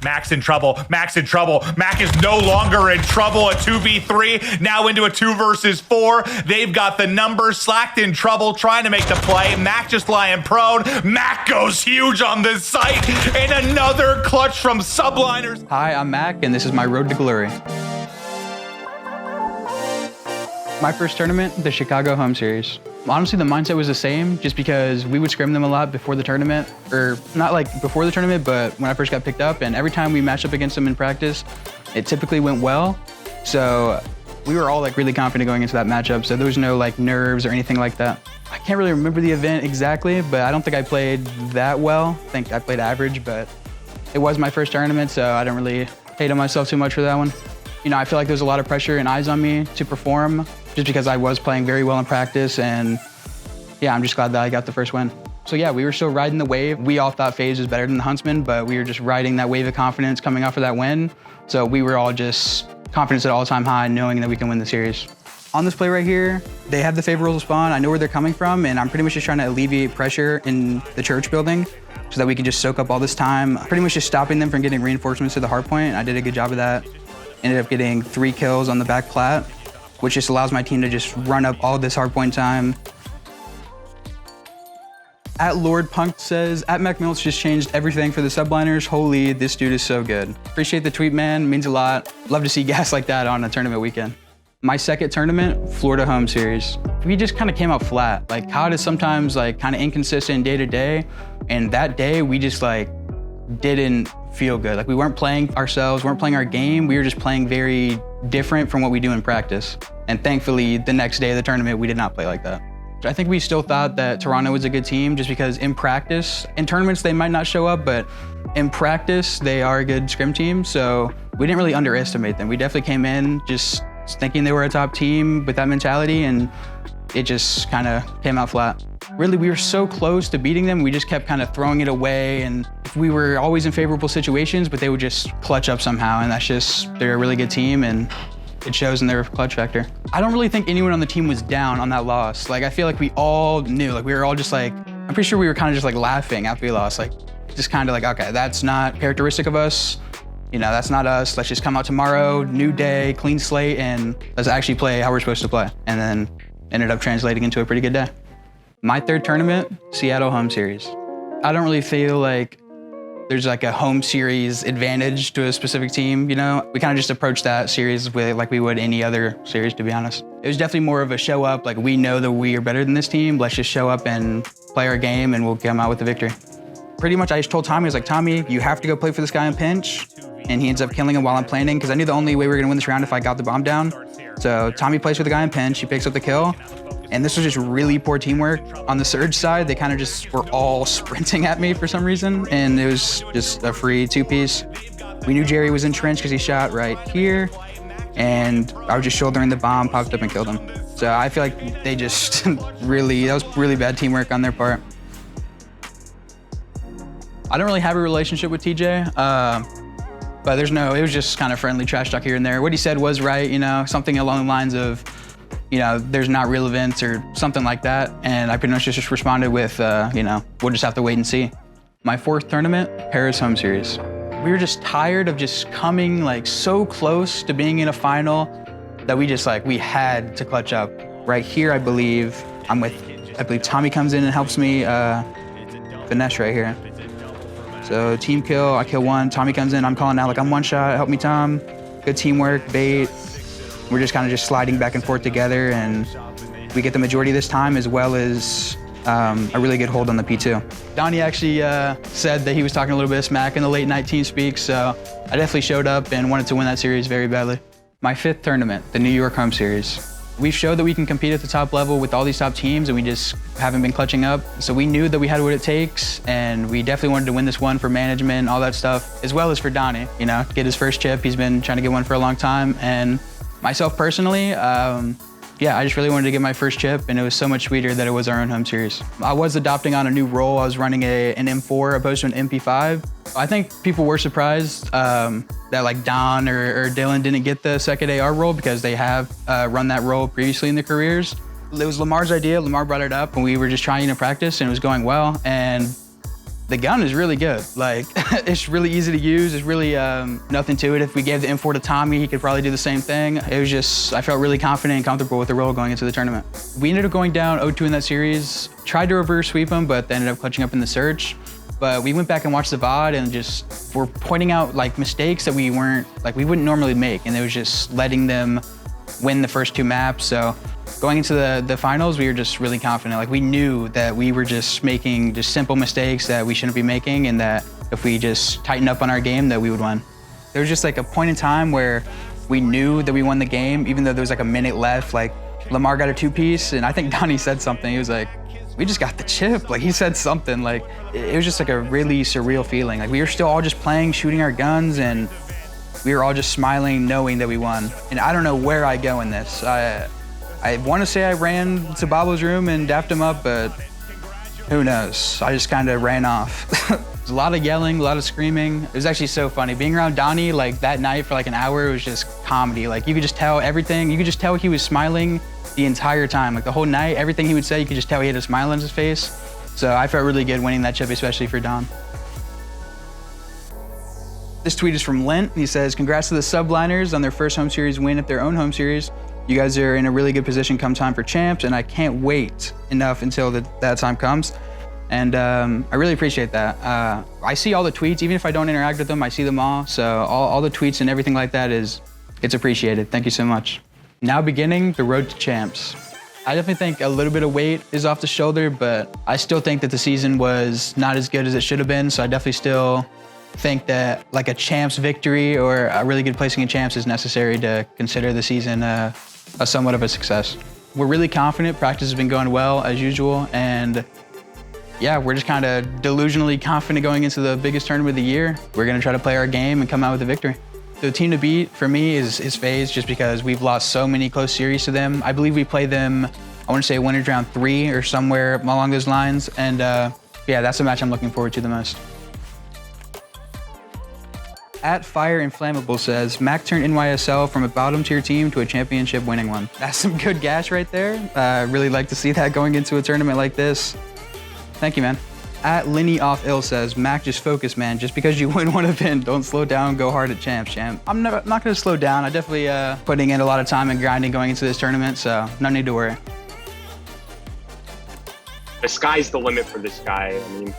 Mack's in trouble. Mack's in trouble. Mack is no longer in trouble. A 2v3, now into a 2 versus 4. They've got the numbers. Slacked in trouble, trying to make the play. Mack just lying prone. Mack goes huge on this site. And another clutch from Subliners. Hi, I'm Mack, and this is my road to glory. My first tournament, the Chicago home series. Honestly, the mindset was the same, just because we would scrim them a lot before the tournament, or not like before the tournament, but when I first got picked up, and every time we matched up against them in practice, it typically went well. So we were all like really confident going into that matchup, so there was no like nerves or anything like that. I can't really remember the event exactly, but I don't think I played that well. I think I played average, but it was my first tournament, so I don't really hate on myself too much for that one. You know, I feel like there's a lot of pressure and eyes on me to perform, just because I was playing very well in practice, and yeah, I'm just glad that I got the first win. So yeah, we were still riding the wave. We all thought FaZe was better than the Huntsmen, but we were just riding that wave of confidence coming off of that win. So we were all just confidence at all-time high, knowing that we can win the series. On this play right here, they have the favorable spawn. I know where they're coming from, and I'm pretty much just trying to alleviate pressure in the church building so that we can just soak up all this time. Pretty much just stopping them from getting reinforcements to the hard point. I did a good job of that. Ended up getting 3 kills on the back plat, which just allows my team to just run up all this hardpoint time. At Lord Punk says, at Mack Mills just changed everything for the Subliners. Holy, this dude is so good. Appreciate the tweet, man, means a lot. Love to see gas like that on a tournament weekend. My second tournament, Florida home series. We just kind of came out flat. Like, COD is sometimes like kind of inconsistent day to day, and that day we just like didn't feel good. Like, we weren't playing ourselves, weren't playing our game. We were just playing very different from what we do in practice. And thankfully, the next day of the tournament, we did not play like that. I think we still thought that Toronto was a good team just because in practice, in tournaments, they might not show up, but in practice, they are a good scrim team. So we didn't really underestimate them. We definitely came in just thinking they were a top team with that mentality, and it just kind of came out flat. Really, we were so close to beating them, we just kept kind of throwing it away, and we were always in favorable situations, but they would just clutch up somehow, and that's just, they're a really good team, and it shows in their clutch factor. I don't really think anyone on the team was down on that loss. Like, I feel like we all knew, like we were all just like, I'm pretty sure we were kind of just like laughing after we lost, like just kind of like, okay, that's not characteristic of us. You know, that's not us. Let's just come out tomorrow, new day, clean slate, and let's actually play how we're supposed to play. And then ended up translating into a pretty good day. My third tournament, Seattle home series. I don't really feel like there's like a home series advantage to a specific team, you know? We kind of just approached that series with like we would any other series, to be honest. It was definitely more of a show up, like we know that we are better than this team. Let's just show up and play our game and we'll come out with the victory. Pretty much I just told Tommy, I was like, Tommy, you have to go play for this guy in pinch. And he ends up killing him while I'm planning, because I knew the only way we were gonna win this round if I got the bomb down. So Tommy plays with the guy in pinch, he picks up the kill. And this was just really poor teamwork. On the Surge side, they kind of just were all sprinting at me for some reason, and it was just a free 2-piece. We knew Jerry was in trench because he shot right here, and I was just shouldering the bomb, popped up and killed him. So I feel like they just really, that was really bad teamwork on their part. I don't really have a relationship with TJ, but there's no, it was just kind of friendly trash talk here and there. What he said was right, you know, something along the lines of, you know, there's not real events or something like that. And I pretty much just responded with, you know, we'll just have to wait and see. My fourth tournament, Paris home series. We were just tired of just coming like so close to being in a final that we just like, we had to clutch up. Right here, I believe Tommy comes in and helps me finesse right here. So team kill, I kill one, Tommy comes in, I'm calling out like I'm one shot, help me Tom. Good teamwork, bait. We're just kind of just sliding back and forth together, and we get the majority this time, as well as a really good hold on the P2. Donnie actually said that he was talking a little bit of smack in the late night team speak, so I definitely showed up and wanted to win that series very badly. My fifth tournament, the New York home series. We've showed that we can compete at the top level with all these top teams, and we just haven't been clutching up. So we knew that we had what it takes, and we definitely wanted to win this one for management, all that stuff, as well as for Donnie, you know, get his first chip. He's been trying to get one for a long time, and myself personally, yeah, I just really wanted to get my first chip, and it was so much sweeter that it was our own home series. I was adopting on a new role. I was running an M4 opposed to an MP5. I think people were surprised that like Don or Dylan didn't get the second AR role, because they have run that role previously in their careers. It was Lamar's idea. Lamar brought it up, and we were just trying to practice, and it was going well. And The gun is really good. Like, it's really easy to use. It's really nothing to it. If we gave the M4 to Tommy, he could probably do the same thing. It was just, I felt really confident and comfortable with the role going into the tournament. We ended up going down 0-2 in that series. Tried to reverse sweep them, but they ended up clutching up in the search. But we went back and watched the VOD and just were pointing out like mistakes that we wouldn't normally make. And it was just letting them win the first 2 maps. So going into the finals, we were just really confident. Like, we knew that we were just making just simple mistakes that we shouldn't be making, and that if we just tighten up on our game, that we would win. There was just like a point in time where we knew that we won the game, even though there was like a minute left. Like, Lamar got a 2-piece, and I think Donnie said something. He was like, we just got the chip. Like, he said something. Like, it was just like a really surreal feeling. Like, we were still all just playing, shooting our guns, and we were all just smiling, knowing that we won. And I don't know where I go in this. I want to say I ran to Bobo's room and dapped him up, but who knows? I just kind of ran off. There's a lot of yelling, a lot of screaming. It was actually so funny. Being around Donnie like that night for like an hour, it was just comedy. Like, you could just tell everything. You could just tell he was smiling the entire time. Like, the whole night, everything he would say, you could just tell he had a smile on his face. So I felt really good winning that chip, especially for Don. This tweet is from Lent. He says, congrats to the Subliners on their first home series win at their own home series. You guys are in a really good position come time for champs, and I can't wait enough until that time comes. And I really appreciate that. I see all the tweets, even if I don't interact with them, I see them all. So all the tweets and everything like that it's appreciated. Thank you so much. Now beginning the road to champs. I definitely think a little bit of weight is off the shoulder, but I still think that the season was not as good as it should have been. So I definitely still think that like a champs victory or a really good placing in champs is necessary to consider the season a somewhat of a success. We're really confident. Practice has been going well as usual, and yeah, we're just kind of delusionally confident going into the biggest tournament of the year. We're gonna try to play our game and come out with a victory. The team to beat for me is FaZe, just because we've lost so many close series to them. I believe we played them, I want to say winners round 3 or somewhere along those lines, and yeah, that's the match I'm looking forward to the most. At Fire Inflammable says, Mack turned NYSL from a bottom tier team to a championship winning one. That's some good gas right there. I really like to see that going into a tournament like this. Thank you, man. At Linny Off Ill says, Mack, just focus, man. Just because you win one event, don't slow down, go hard at champs, champ. I'm not gonna slow down. I definitely putting in a lot of time and grinding going into this tournament, so no need to worry. The sky's the limit for this guy. I mean,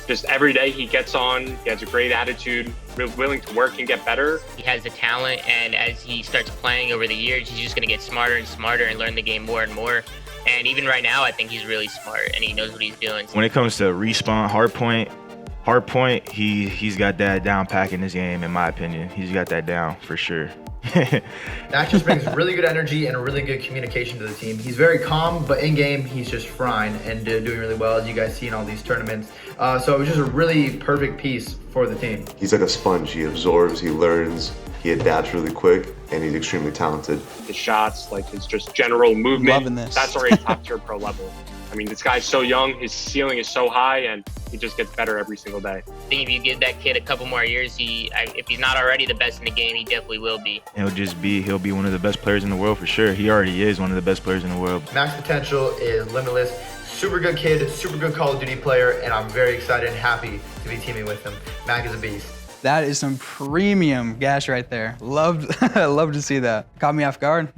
just every day he gets on, he has a great attitude, willing to work and get better. He has the talent, and as he starts playing over the years, he's just going to get smarter and smarter and learn the game more and more. And even right now, I think he's really smart and he knows what he's doing. When it comes to respawn, hardpoint, he's got that down pack in his game, in my opinion. He's got that down for sure. Mack just brings really good energy and a really good communication to the team. He's very calm, but in game, he's just frying and doing really well, as you guys see in all these tournaments. So it was just a really perfect piece for the team. He's like a sponge. He absorbs, he learns, he adapts really quick, and he's extremely talented. His shots, like his just general movement, Loving this. that's already top tier pro level. I mean, this guy's so young, his ceiling is so high, and he just gets better every single day. I think if you give that kid a couple more years, if he's not already the best in the game, he definitely will be. He'll be one of the best players in the world for sure. He already is one of the best players in the world. Mack's potential is limitless. Super good kid, super good Call of Duty player, and I'm very excited and happy to be teaming with him. Mack is a beast. That is some premium gas right there. Love to see that. Caught me off guard.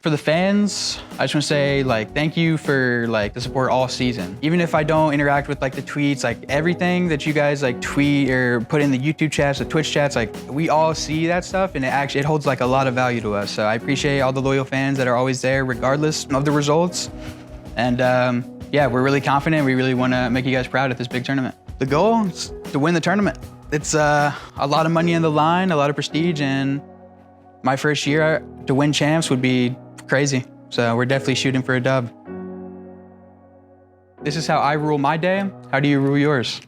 For the fans, I just want to say, like, thank you for like the support all season. Even if I don't interact with like the tweets, like everything that you guys like tweet or put in the YouTube chats, the Twitch chats, like we all see that stuff, and it holds like a lot of value to us. So I appreciate all the loyal fans that are always there regardless of the results. And yeah, we're really confident. We really want to make you guys proud at this big tournament. The goal is to win the tournament. It's a lot of money on the line, a lot of prestige, and my first year to win champs would be crazy. So we're definitely shooting for a dub. This is how I rule my day. How do you rule yours?